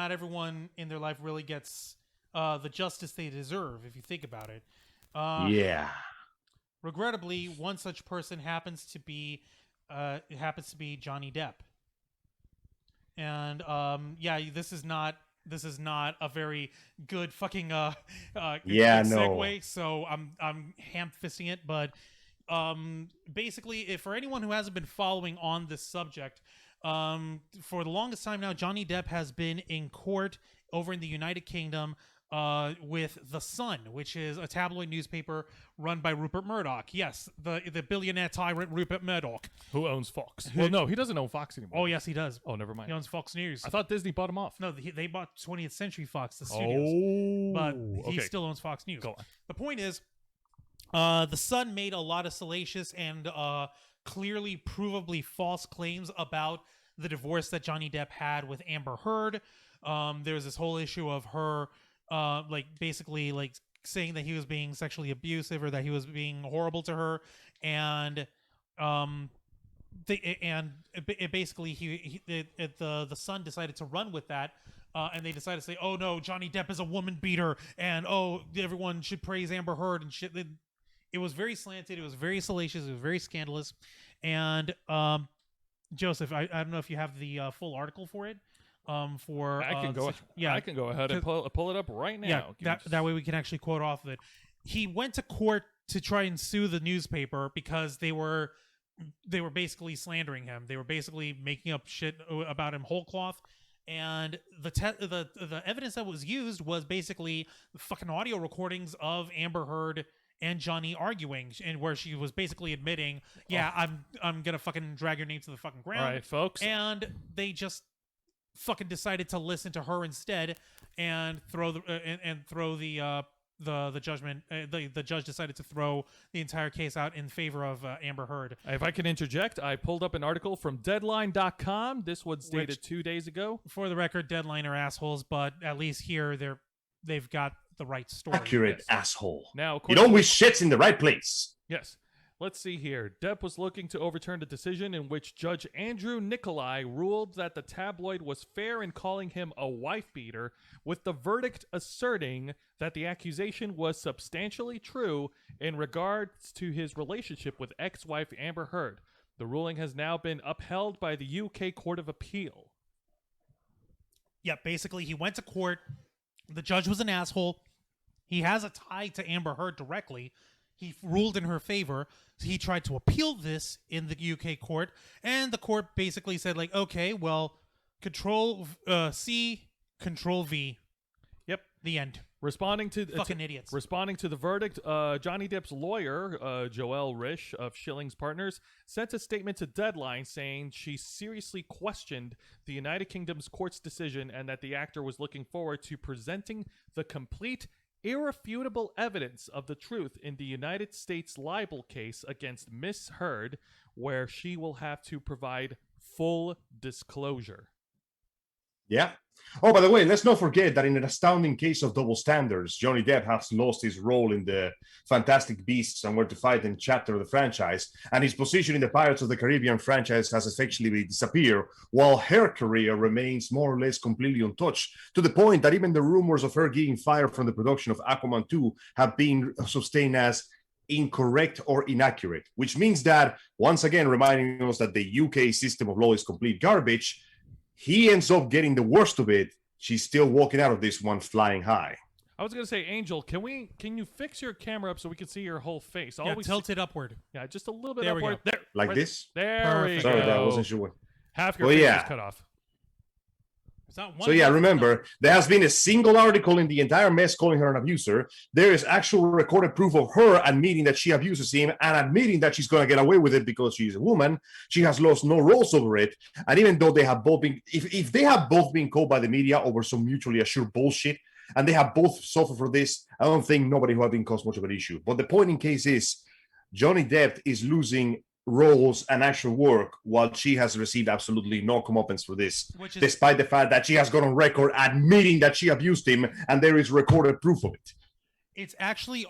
not everyone in their life really gets the justice they deserve, if you think about it. Yeah. Regrettably, one such person happens to be Johhny Depp. And yeah, this is not a very good fucking segue. So I'm ham-fisting it, but basically, if for anyone who hasn't been following on this subject, for the longest time now, Johhny Depp has been in court over in the United Kingdom with The Sun, which is a tabloid newspaper run by Rupert Murdoch. Yes, the billionaire tyrant Rupert Murdoch. Who owns Fox? Well, no, he doesn't own Fox anymore. Oh, yes, he does. Oh, never mind. He owns Fox News. I thought Disney bought him off. No, they bought 20th Century Fox, the studios. But he still owns Fox News. Go on. The point is, The Sun made a lot of salacious and clearly provably false claims about the divorce that Johhny Depp had with Amber Heard. There was this whole issue of her basically saying that he was being sexually abusive or that he was being horrible to her, and basically the Sun decided to run with that, and they decided to say, oh no, Johhny Depp is a woman beater, and oh, everyone should praise Amber Heard and shit. It was very slanted, it was very salacious, it was very scandalous, and Joseph, I don't know if you have the full article for it. I can go ahead and pull it up right now. Yeah, that way we can actually quote off of it. He went to court to try and sue the newspaper because they were basically slandering him. They were basically making up shit about him whole cloth. And the evidence that was used was basically fucking audio recordings of Amber Heard and Johhny arguing, and where she was basically admitting, I'm gonna fucking drag your name to the fucking ground. All right, folks. And they just fucking decided to listen to her instead and throw the judgment. The judge decided to throw the entire case out in favor of Amber Heard. If I can interject, I pulled up an article from Deadline.com. This was dated 2 days ago. For the record, Deadline are assholes, but at least here they've got the right story. Accurate asshole. Now, it always shits in the right place. Yes. Let's see here. Depp was looking to overturn a decision in which Judge Andrew Nicolai ruled that the tabloid was fair in calling him a wife-beater, with the verdict asserting that the accusation was substantially true in regards to his relationship with ex-wife Amber Heard. The ruling has now been upheld by the UK Court of Appeal. Yeah, basically, he went to court. The judge was an asshole. He has a tie to Amber Heard directly. He ruled in her favor. He tried to appeal this in the UK court, and the court basically said, okay, well, Control C, Control V. Yep. The end. Responding to fucking idiots. Responding to the verdict, Johhny Depp's lawyer, Joelle Risch of Schillings Partners, sent a statement to Deadline saying she seriously questioned the United Kingdom's court's decision and that the actor was looking forward to presenting the complete, irrefutable evidence of the truth in the United States libel case against Miss Heard, where she will have to provide full disclosure. Yeah. Oh, by the way, let's not forget that in an astounding case of double standards, Johhny Depp has lost his role in the Fantastic Beasts and Where to Fight Them chapter of the franchise, and his position in the Pirates of the Caribbean franchise has effectively disappeared, while her career remains more or less completely untouched, to the point that even the rumors of her getting fired from the production of Aquaman 2 have been sustained as incorrect or inaccurate, which means that, once again, reminding us that the UK system of law is complete garbage. He ends up getting the worst of it. She's still walking out of this one flying high. I was going to say, Angel, can you fix your camera up so we can see your whole face? Tilt it upward. Yeah, just a little bit there upward. We go. There, like right this? There we go. Sorry, I wasn't sure. Half your face is cut off. So yeah, remember, there has been a single article in the entire mess calling her an abuser. There is actual recorded proof of her admitting that she abuses him and admitting that she's going to get away with it because she's a woman. She has lost no roles over it. And even though they have both been, if they have both been called by the media over some mutually assured bullshit, and they have both suffered for this, I don't think nobody who have been caused much of an issue. But the point in case is, Johhny Depp is losing roles and actual work while she has received absolutely no comeuppance for this, despite the fact that she has gone on record admitting that she abused him and there is recorded proof of it. It's actually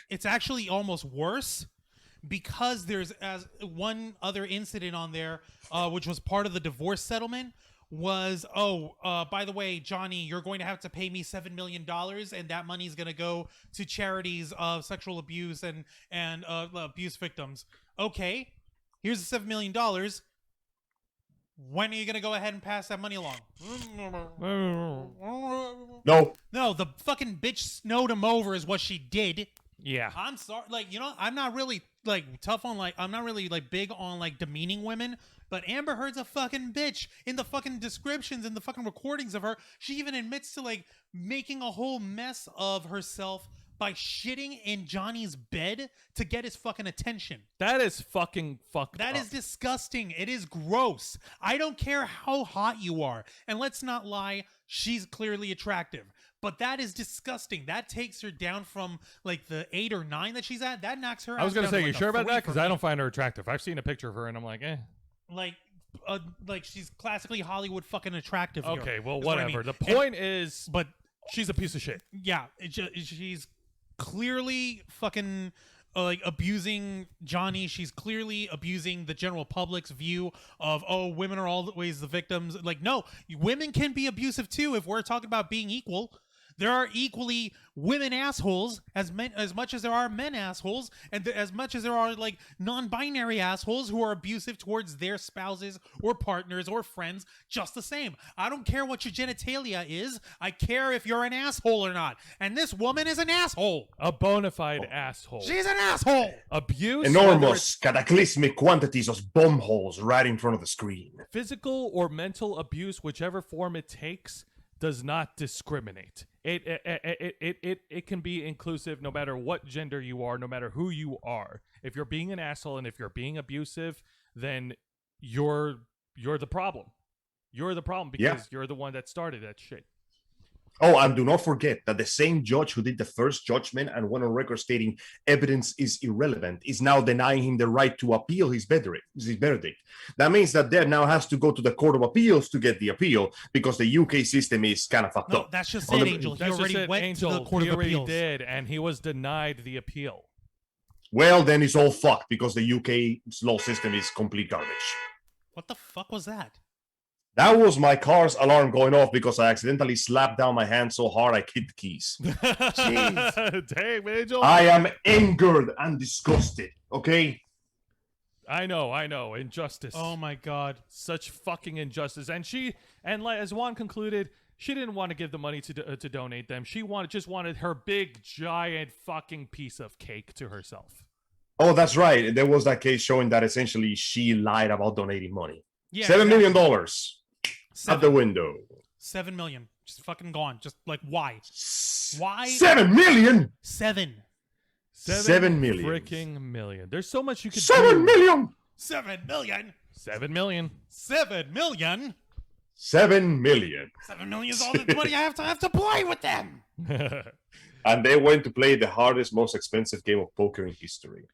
it's actually almost worse because there's one other incident on there which was part of the divorce settlement was, by the way, Johhny, you're going to have to pay me $7 million, and that money is going to go to charities of sexual abuse and abuse victims. Okay, here's the $7 million. When are you going to go ahead and pass that money along? No. No, the fucking bitch snowed him over is what she did. Yeah. I'm sorry. Like, I'm not really, tough on, I'm not really, big on, demeaning women. But Amber Heard's a fucking bitch. In the fucking descriptions and the fucking recordings of her, she even admits to, making a whole mess of herself by shitting in Johnny's bed to get his fucking attention. That is fucking fucked That up. is disgusting. It is gross. I don't care how hot you are. And let's not lie, she's clearly attractive. But that is disgusting. That takes her down from, the 8 or 9 that she's at. That knocks her I was going to say, you sure about that? Because I don't. don't find her attractive. I've seen a picture of her, and I'm like, eh. She's classically Hollywood fucking attractive. Here, Okay, well, is what I whatever. mean. The point is, But she's a piece of shit. yeah, she's clearly fucking abusing Johhny. She's clearly abusing the general public's view of, women are always the victims. No, women can be abusive too if we're talking about being equal. There are equally women assholes as much as there are men assholes, and as much as there are non-binary assholes who are abusive towards their spouses or partners or friends. Just the same. I don't care what your genitalia is. I care if you're an asshole or not. And this woman is an asshole. A bona fide asshole. She's an asshole. Abuse. Enormous, cataclysmic quantities of bomb holes right in front of the screen. Physical or mental abuse, whichever form it takes, does not discriminate. It can be inclusive no matter what gender you are, no matter who you are. If you're being an asshole and if you're being abusive, then you're the problem. You're the problem because you're the one that started that shit. Oh, and do not forget that the same judge who did the first judgment and went on record stating evidence is irrelevant is now denying him the right to appeal his verdict. That means that Depp now has to go to the Court of Appeals to get the appeal because the UK system is kind of fucked up. That's just it, Angel. He already went to the Court of Appeals. He did, and he was denied the appeal. Well, then it's all fucked because the UK's law system is complete garbage. What the fuck was that? That was my car's alarm going off because I accidentally slapped down my hand so hard I kicked the keys. Jeez. Damn, Angel. I am angered and disgusted, okay? I know. Injustice. Oh my god. Such fucking injustice. And as Juan concluded, she didn't want to give the money to donate them. She just wanted her big, giant fucking piece of cake to herself. Oh, that's right. There was that case showing that essentially she lied about donating money. Yeah, $7 million Seven. out the window. 7 million. Just fucking gone. Just why? Why? 7 million? 7. 7 million. Freaking million. There's so much you could 7 million. 7 million. 7 million. 7 million. 7 million. 7 million is all the money I have to play with them. And they went to play the hardest, most expensive game of poker in history.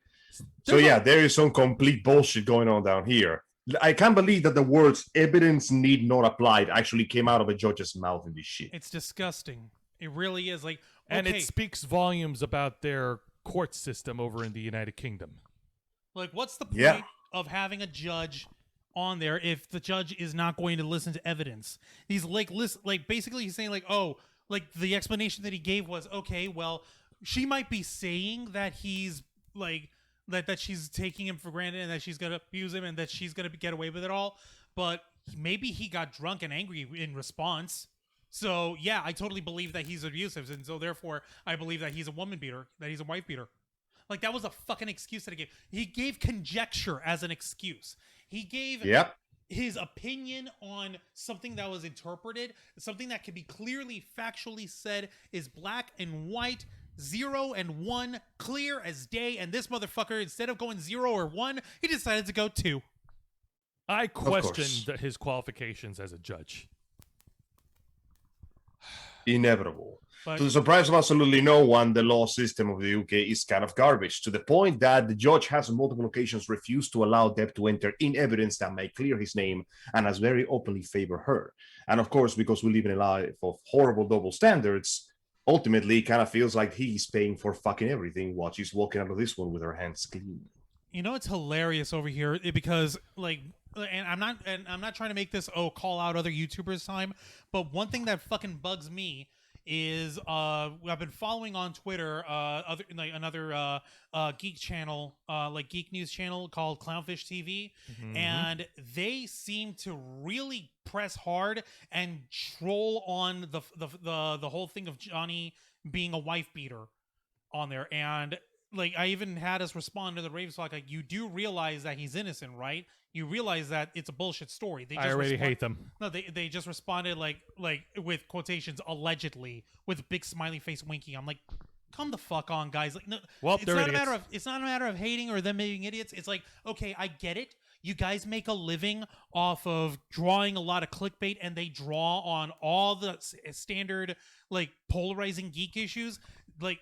So yeah, there is some complete bullshit going on down here. I can't believe that the words evidence need not applied actually came out of a judge's mouth in this shit. It's disgusting. It really is. And it speaks volumes about their court system over in the United Kingdom. What's the point of having a judge on there if the judge is not going to listen to evidence? He's basically he's saying the explanation that he gave was, okay, well, she might be saying that he's that she's taking him for granted and that she's going to abuse him and that she's going to get away with it all. But maybe he got drunk and angry in response. So, yeah, I totally believe that he's abusive. And so, therefore, I believe that he's a woman beater, that he's a wife beater. That was a fucking excuse that he gave. He gave conjecture as an excuse. He gave his opinion on something that was interpreted, something that can be clearly, factually said is black and white, 0 and 1, clear as day, and this motherfucker, instead of going 0 or 1, he decided to go 2. I question his qualifications as a judge. Inevitable. But to the surprise of absolutely no one, the law system of the UK is kind of garbage, to the point that the judge has on multiple occasions refused to allow Depp to enter in evidence that may clear his name and has very openly favored her. And of course, because we live in a life of horrible double standards, ultimately it kind of feels like he's paying for fucking everything while she's walking out of this one with her hands clean. You know, it's hilarious over here because, and I'm not trying to make this call out other YouTubers time, but one thing that fucking bugs me is I've been following on Twitter another geek channel, like geek news channel called Clownfish TV, and they seem to really press hard and troll on the whole thing of Johhny being a wife beater on there. And like, I even had us respond to the Ravensflock, like, you do realize that he's innocent, right? You realize that it's a bullshit story. They just I already hate them. No, they just responded like with quotations, allegedly, with big smiley face winking. I'm like, come the fuck on, guys. Like, no, well, it's they're not idiots. it's not a matter of hating or them being idiots. It's like, okay, I get it. You guys make a living off of drawing a lot of clickbait, and they draw on all the standard like polarizing geek issues. Like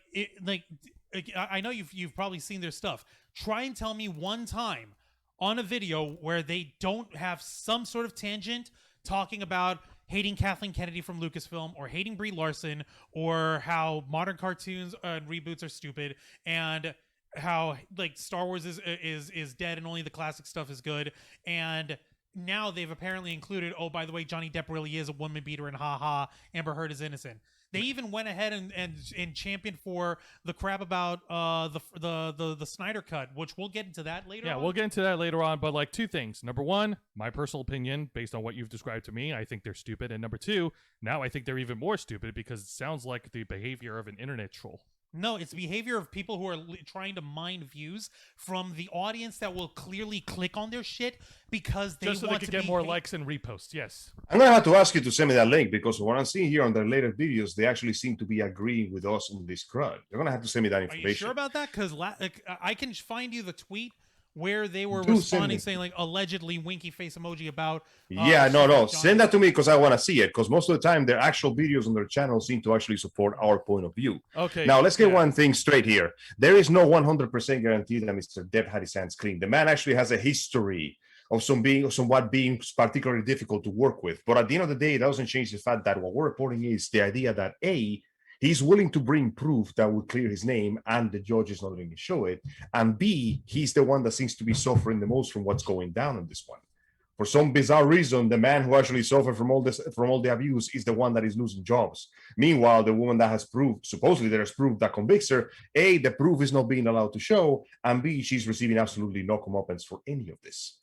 I know you've probably seen their stuff. Try and tell me one time on a video where they don't have some sort of tangent talking about hating Kathleen Kennedy from Lucasfilm, or hating Brie Larson, or how modern cartoons and reboots are stupid, and how like Star Wars is dead and only the classic stuff is good. And now they've apparently included, oh, by the way, Johnny Depp really is a woman beater, and haha, Amber Heard is innocent. They even went ahead and championed for the crap about the Snyder Cut, which we'll get into that later. Yeah, on. we'll get into that later on. But like, two things. Number one, my personal opinion, based on what you've described to me, I think they're stupid. And number two, now I think they're even more stupid because it sounds like the behavior of an internet troll. No, it's behavior of people who are trying to mine views from the audience that will clearly click on their shit because they just so want they could to get more likes and reposts. Yes. I'm going to have to ask you to send me that link, because what I'm seeing here on their later videos, they actually seem to be agreeing with us on this crud. You're going to have to send me that Are information. you sure about that? Because I can find you the tweet where they were Do send responding me. saying like allegedly winky face emoji about Yeah, shit with no. John. Send that to me, because I want to see it, because most of the time their actual videos on their channel seem to actually support our point of view. Okay. Now, let's get one thing straight here. There is no 100% guarantee that Mr. Depp had his hands clean. The man actually has a history of somewhat being particularly difficult to work with. But at the end of the day, it doesn't change the fact that what we're reporting is the idea that A, he's willing to bring proof that will clear his name, and the judge is not going to show it. And B, he's the one that seems to be suffering the most from what's going down on this one. For some bizarre reason, the man who actually suffered from all the abuse is the one that is losing jobs. Meanwhile, the woman that has proved, supposedly there is proof that convicts her, A, the proof is not being allowed to show, and B, she's receiving absolutely no comeuppance for any of this.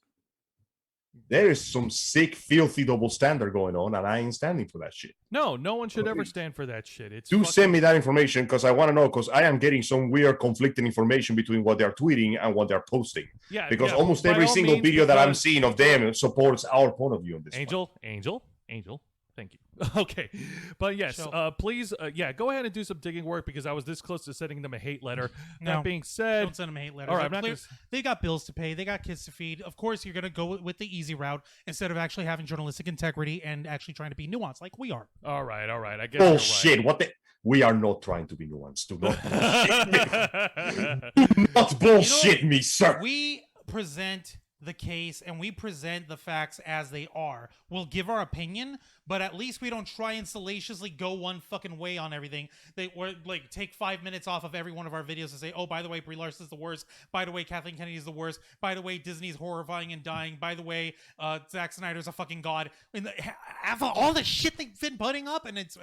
There is some sick, filthy double standard going on, and I ain't standing for that shit. No one should ever stand for that shit. It's Do send me that information, because I want to know, because I am getting some weird conflicting information between what they're tweeting and what they're posting. Yeah, Because yeah, almost by every all single means, video that I'm because- seeing of them supports our point of view on this one. Angel. Thank you. Okay, but yes, So- please, go ahead and do some digging work, because I was this close to sending them a hate letter. No, That being said, Don't send them hate letters. all right, They're I'm not clear- gonna they got bills to pay. They got kids to feed. Of course, you're going to go with the easy route instead of actually having journalistic integrity and actually trying to be nuanced like we are. all right. I guess you're Bullshit. right. What the? We are not trying to be nuanced. Do not bullshit me. Do not bullshit me, sir. We present the case and we present the facts as they are. We'll give our opinion, but at least we don't try and salaciously go one fucking way on everything. They were like take 5 minutes off of every one of our videos and say, oh, by the way, Brie Larson's the worst. By the way, Kathleen Kennedy is the worst. By the way, Disney's horrifying and dying. By the way, Zack Snyder's a fucking god. And after all the shit they've been putting up, and it's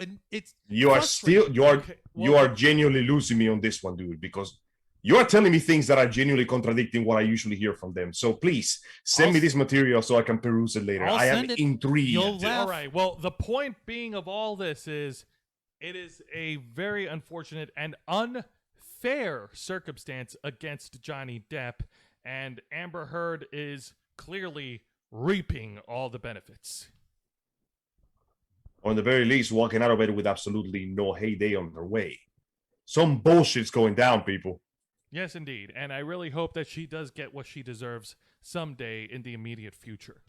You are frustrating. still Okay, you well- are genuinely losing me on this one, dude, because you are telling me things that are genuinely contradicting what I usually hear from them. So please send me this material so I can peruse it later. I'll I am send it. intrigued. You'll laugh. All right. Well, the point being of all this is, it is a very unfortunate and unfair circumstance against Johnny Depp, and Amber Heard is clearly reaping all the benefits. Or in the very least, walking out of it with absolutely no heyday on their way. Some bullshit's going down, people. Yes, indeed. And I really hope that she does get what she deserves someday in the immediate future.